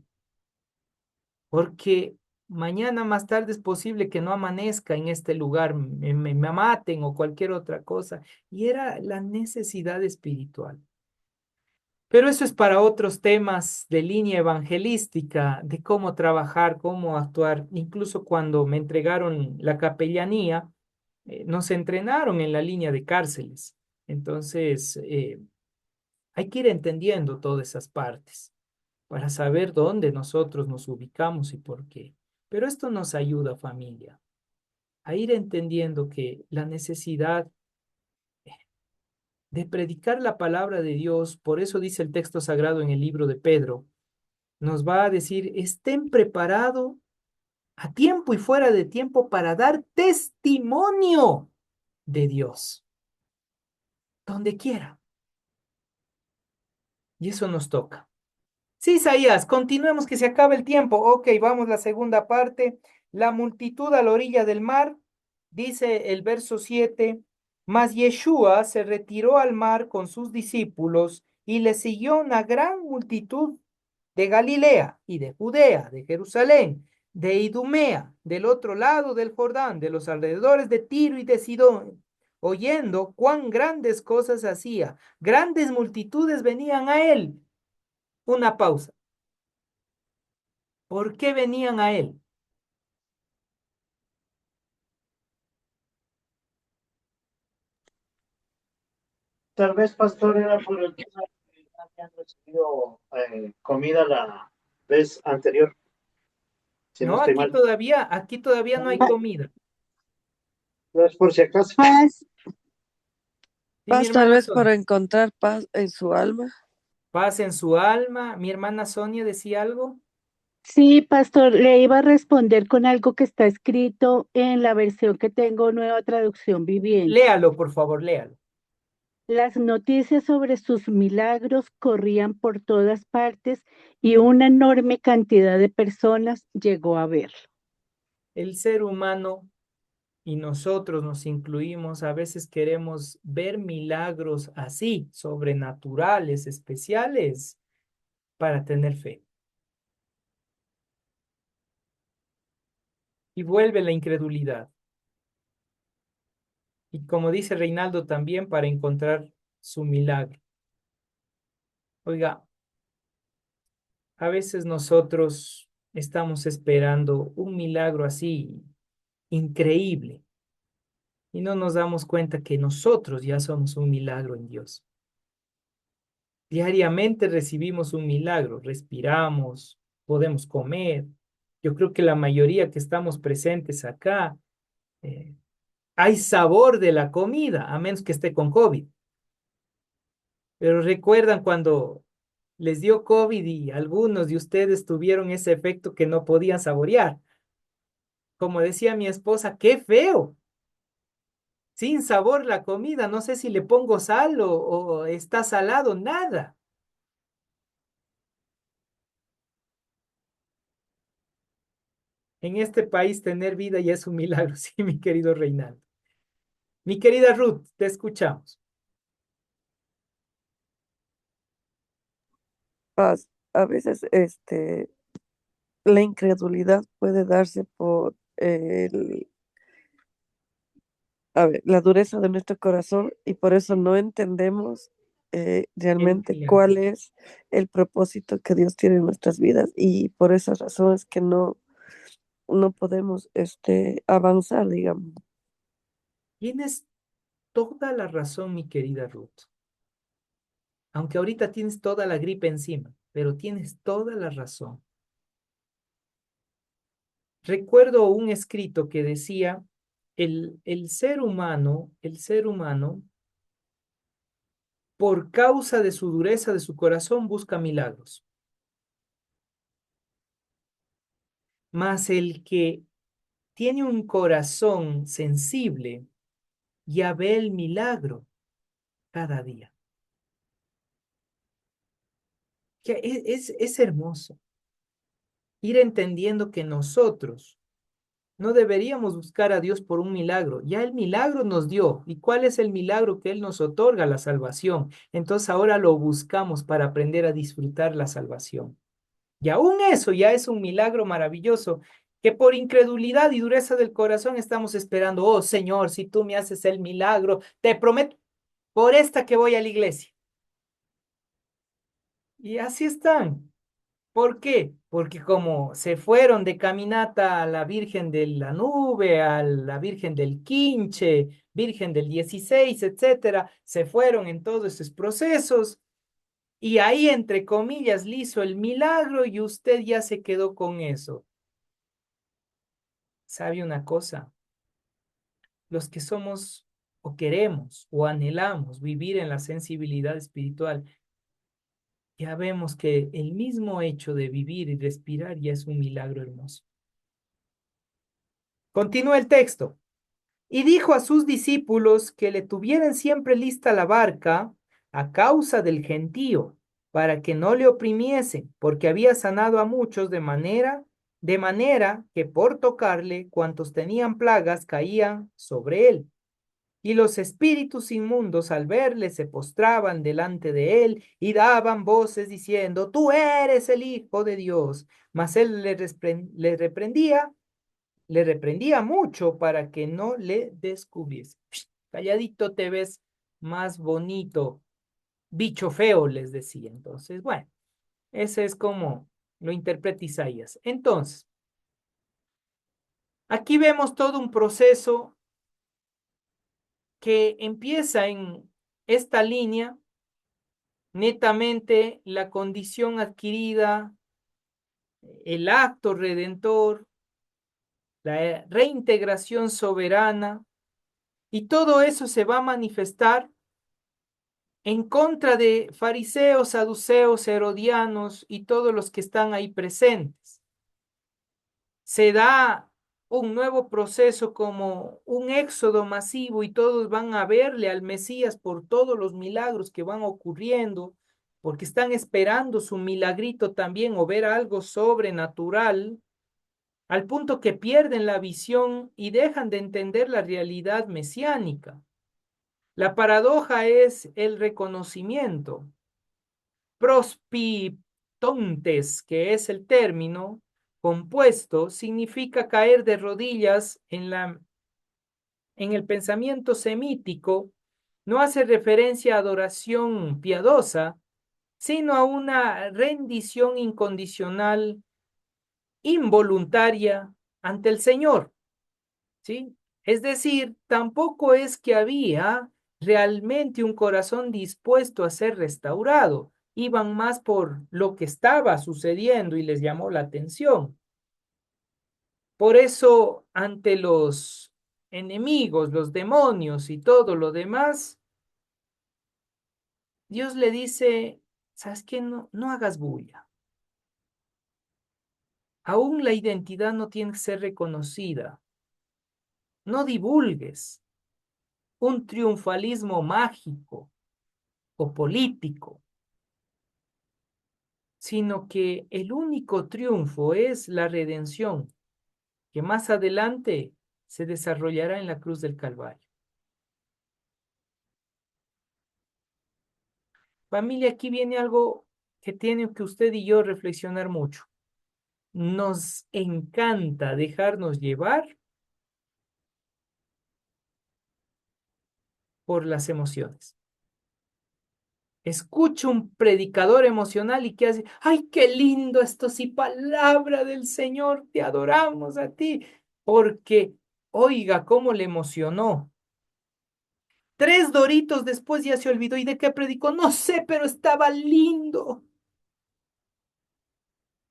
porque mañana más tarde es posible que no amanezca en este lugar, me maten o cualquier otra cosa. Y era la necesidad espiritual. Pero eso es para otros temas de línea evangelística, de cómo trabajar, cómo actuar. Incluso cuando me entregaron la capellanía, nos entrenaron en la línea de cárceles. Entonces, hay que ir entendiendo todas esas partes para saber dónde nosotros nos ubicamos y por qué. Pero esto nos ayuda, familia, a ir entendiendo que la necesidad de predicar la palabra de Dios, por eso dice el texto sagrado en el libro de Pedro, nos va a decir, estén preparados a tiempo y fuera de tiempo para dar testimonio de Dios, donde quiera. Y eso nos toca. Sí, Isaías, continuemos que se acaba el tiempo. Ok, vamos la segunda parte. La multitud a la orilla del mar, dice el verso 7. Mas Yeshua se retiró al mar con sus discípulos y le siguió una gran multitud de Galilea y de Judea, de Jerusalén, de Idumea, del otro lado del Jordán, de los alrededores de Tiro y de Sidón, oyendo cuán grandes cosas hacía. Grandes multitudes venían a él Una pausa. ¿Por qué venían a él? Tal vez, pastor, era por el tema de que no habían recibido comida la vez anterior, si no No, estoy mal. aquí todavía no hay Ah, comida. No es por si acaso. Paz, Sí, mi Tal hermana vez Sonia. para encontrar paz en su alma. Paz en su alma. Mi hermana Sonia decía algo. sí, pastor, le iba a responder con algo que está escrito en la versión que tengo, Nueva Traducción Viviente. Léalo, por favor, léalo. Las noticias sobre sus milagros corrían por todas partes y una enorme cantidad de personas llegó a verlo. El ser humano y nosotros nos incluimos, a veces queremos ver milagros así, sobrenaturales, especiales, para tener fe. Y vuelve la incredulidad. Y como dice Reinaldo también, para encontrar su milagro. Oiga, a veces nosotros estamos esperando un milagro así increíble y no nos damos cuenta que nosotros ya somos un milagro en Dios. Diariamente recibimos un milagro, respiramos, podemos comer. Yo creo que la mayoría que estamos presentes acá, eh, hay sabor de la comida, a menos que esté con COVID. Pero recuerdan cuando les dio COVID y algunos de ustedes tuvieron ese efecto que no podían saborear. Como decía mi esposa, qué feo, sin sabor la comida, no sé si le pongo sal o está salado, nada. En este país tener vida ya es un milagro, sí, mi querido Reinaldo. Mi querida Ruth, te escuchamos. Paz. A veces, la incredulidad puede darse por la dureza de nuestro corazón y por eso no entendemos El realmente milagro. cuál es el propósito que Dios tiene en nuestras vidas y por esas razones que no podemos avanzar, digamos. Tienes toda la razón, mi querida Ruth. Aunque ahorita tienes toda la gripe encima, pero tienes toda la razón. Recuerdo un escrito que decía, el ser humano, por causa de su dureza de su corazón, busca milagros. Mas el que tiene un corazón sensible, ya ve el milagro cada día. Que es hermoso ir entendiendo que nosotros no deberíamos buscar a Dios por un milagro. Ya el milagro nos dio. ¿Y cuál es el milagro que Él nos otorga? La salvación. Entonces ahora lo buscamos para aprender a disfrutar la salvación. Y aún eso ya es un milagro maravilloso que por incredulidad y dureza del corazón estamos esperando. Oh Señor, si tú me haces el milagro, te prometo por esta que voy a la iglesia. Y así están. ¿Por qué? Porque como se fueron de caminata a la Virgen de la Nube, a la Virgen del Quinche, Virgen del 16, etcétera, se fueron en todos esos procesos y ahí, entre comillas, le hizo el milagro y usted ya se quedó con eso. ¿Sabe una cosa? Los que somos o queremos o anhelamos vivir en la sensibilidad espiritual, ya vemos que el mismo hecho de vivir y respirar ya es un milagro hermoso. Continúa el texto. Y dijo a sus discípulos que le tuvieran siempre lista la barca a causa del gentío, para que no le oprimiesen, porque había sanado a muchos de manera que por tocarle, cuantos tenían plagas caían sobre él. Y los espíritus inmundos al verle se postraban delante de él y daban voces diciendo, tú eres el Hijo de Dios. Mas él le reprendía mucho para que no le descubriese. Calladito te ves más bonito, bicho feo, les decía. Entonces, bueno, Ese es como lo interpreta Isaías. Entonces, aquí vemos todo un proceso que empieza en esta línea, netamente la condición adquirida, el acto redentor, la reintegración soberana, y todo eso se va a manifestar en contra de fariseos, saduceos, herodianos y todos los que están ahí presentes. Se da un nuevo proceso como un éxodo masivo y todos van a verle al Mesías por todos los milagros que van ocurriendo, porque están esperando su milagrito también o ver algo sobrenatural, al punto que pierden la visión y dejan de entender la realidad mesiánica. La paradoja es el reconocimiento. Prospitontes, que es el término compuesto, significa caer de rodillas en el pensamiento semítico, no hace referencia a adoración piadosa, sino a una rendición incondicional, involuntaria ante el Señor, ¿sí? Es decir, tampoco es que había realmente un corazón dispuesto a ser restaurado. Iban más por lo que estaba sucediendo y les llamó la atención. Por eso, ante los enemigos, los demonios y todo lo demás, Dios le dice, ¿sabes qué? No hagas bulla. Aún la identidad no tiene que ser reconocida. No divulgues un triunfalismo mágico o político, sino que el único triunfo es la redención, que más adelante se desarrollará en la cruz del Calvario. Familia, aquí viene algo que tiene que usted y yo reflexionar mucho. Nos encanta dejarnos llevar por las emociones. Escucho un predicador emocional y que hace, ay, qué lindo, esto sí, palabra del Señor, te adoramos a ti, porque, oiga, cómo le emocionó. 3 doritos después ya se olvidó. ¿Y de qué predicó? No sé, pero estaba lindo.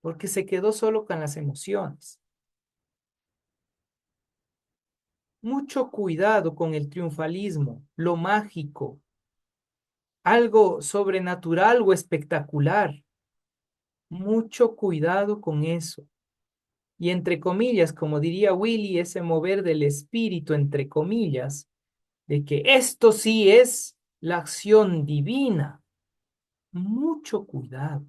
Porque se quedó solo con las emociones. Mucho cuidado con el triunfalismo, lo mágico, algo sobrenatural o espectacular. Mucho cuidado con eso. Y entre comillas, como diría Willy, ese mover del espíritu, entre comillas, de que esto sí es la acción divina. Mucho cuidado.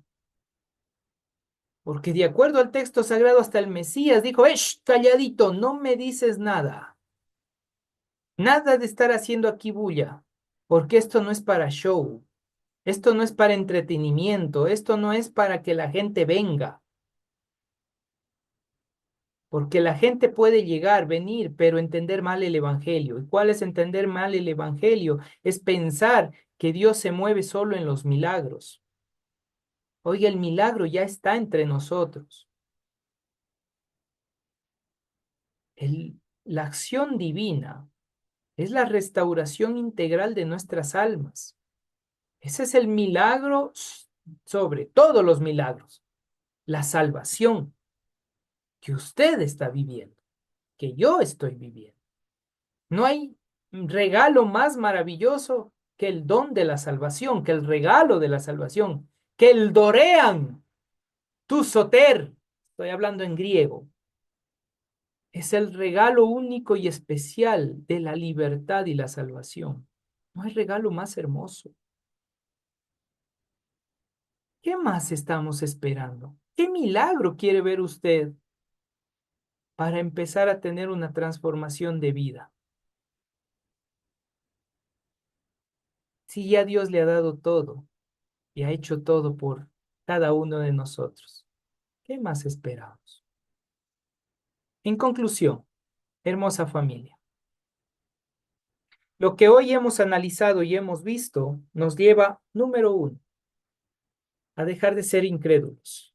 Porque de acuerdo al texto sagrado, hasta el Mesías dijo, calladito, no me dices nada. Nada de estar haciendo aquí bulla, porque esto no es para show, esto no es para entretenimiento, esto no es para que la gente venga, porque la gente puede llegar, venir, pero entender mal el Evangelio. ¿Y cuál es entender mal el Evangelio? Es pensar que Dios se mueve solo en los milagros. Oiga, el milagro ya está entre nosotros. La acción divina es la restauración integral de nuestras almas. Ese es el milagro sobre todos los milagros, la salvación que usted está viviendo, que yo estoy viviendo. No hay regalo más maravilloso que el don de la salvación, que el regalo de la salvación, que el dorean, tu soter, estoy hablando en griego. Es el regalo único y especial de la libertad y la salvación. No hay regalo más hermoso. ¿Qué más estamos esperando? ¿Qué milagro quiere ver usted para empezar a tener una transformación de vida? Si ya Dios le ha dado todo y ha hecho todo por cada uno de nosotros, ¿qué más esperamos? En conclusión, hermosa familia, lo que hoy hemos analizado y hemos visto nos lleva, número uno, a dejar de ser incrédulos.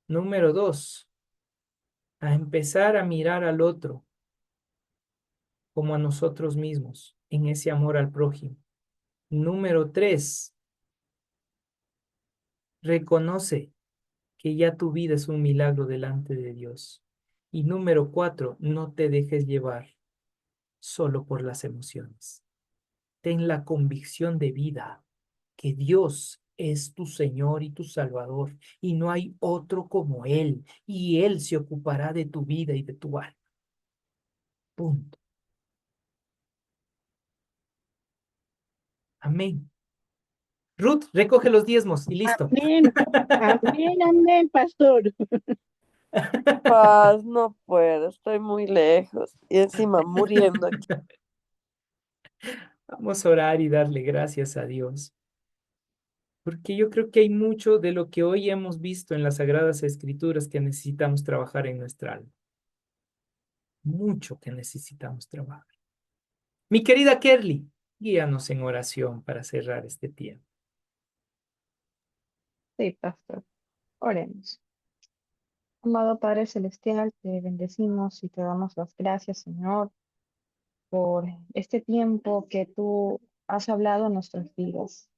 Número 2, a empezar a mirar al otro como a nosotros mismos, en ese amor al prójimo. Número 3, reconoce que ya tu vida es un milagro delante de Dios. Y número 4, no te dejes llevar solo por las emociones. Ten la convicción de vida que Dios es tu Señor y tu Salvador, y no hay otro como Él, y Él se ocupará de tu vida y de tu alma. Punto. Amén. Ruth, recoge los diezmos y listo. Amén, amén, amén, pastor. Paz, no puedo, estoy muy lejos y encima muriendo aquí. Vamos a orar y darle gracias a Dios, porque yo creo que hay mucho de lo que hoy hemos visto en las Sagradas Escrituras que necesitamos trabajar en nuestra alma. Mucho que necesitamos trabajar. Mi querida Kerly, guíanos en oración para cerrar este tiempo. Sí, pastor. Oremos. Amado Padre Celestial, te bendecimos y te damos las gracias, Señor, por este tiempo que tú has hablado en nuestras vidas.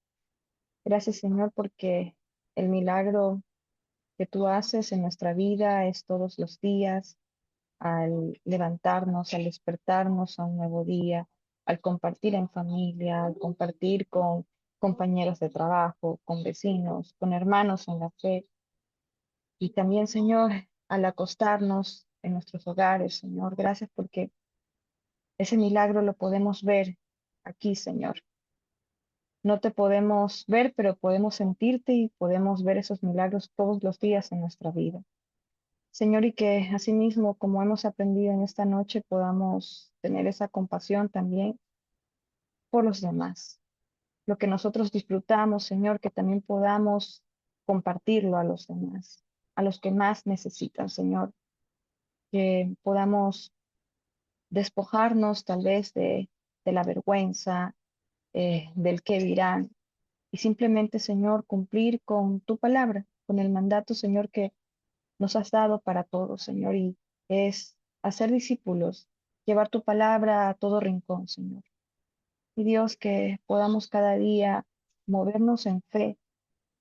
Gracias, Señor, porque el milagro que tú haces en nuestra vida es todos los días, al levantarnos, al despertarnos a un nuevo día, al compartir en familia, al compartir con compañeros de trabajo, con vecinos, con hermanos en la fe. Y también, Señor, al acostarnos en nuestros hogares, Señor, gracias porque ese milagro lo podemos ver aquí, Señor. No te podemos ver, pero podemos sentirte y podemos ver esos milagros todos los días en nuestra vida. Señor, y que asimismo, como hemos aprendido en esta noche, podamos tener esa compasión también por los demás. Lo que nosotros disfrutamos, Señor, que también podamos compartirlo a los demás, a los que más necesitan, Señor, que podamos despojarnos tal vez de la vergüenza, del qué dirán, y simplemente, Señor, cumplir con tu palabra, con el mandato, Señor, que nos has dado para todos, Señor, y es hacer discípulos, llevar tu palabra a todo rincón, Señor. Y Dios, que podamos cada día movernos en fe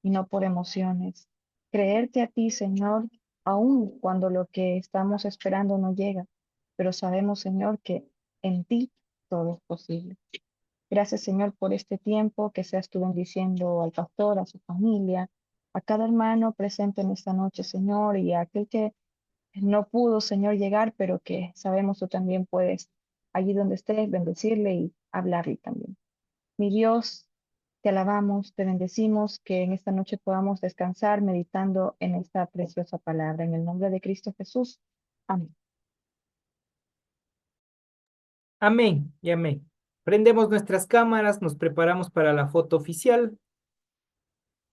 y no por emociones. Creerte a ti, Señor, aun cuando lo que estamos esperando no llega, pero sabemos, Señor, que en ti todo es posible. Gracias, Señor, por este tiempo, que seas tú bendiciendo al pastor, a su familia, a cada hermano presente en esta noche, Señor, y a aquel que no pudo, Señor, llegar, pero que sabemos tú también puedes, allí donde esté, bendecirle y hablarle también. Mi Dios, te alabamos, te bendecimos, que en esta noche podamos descansar meditando en esta preciosa palabra. En el nombre de Cristo Jesús. Amén. Amén y amén. Prendemos nuestras cámaras, nos preparamos para la foto oficial.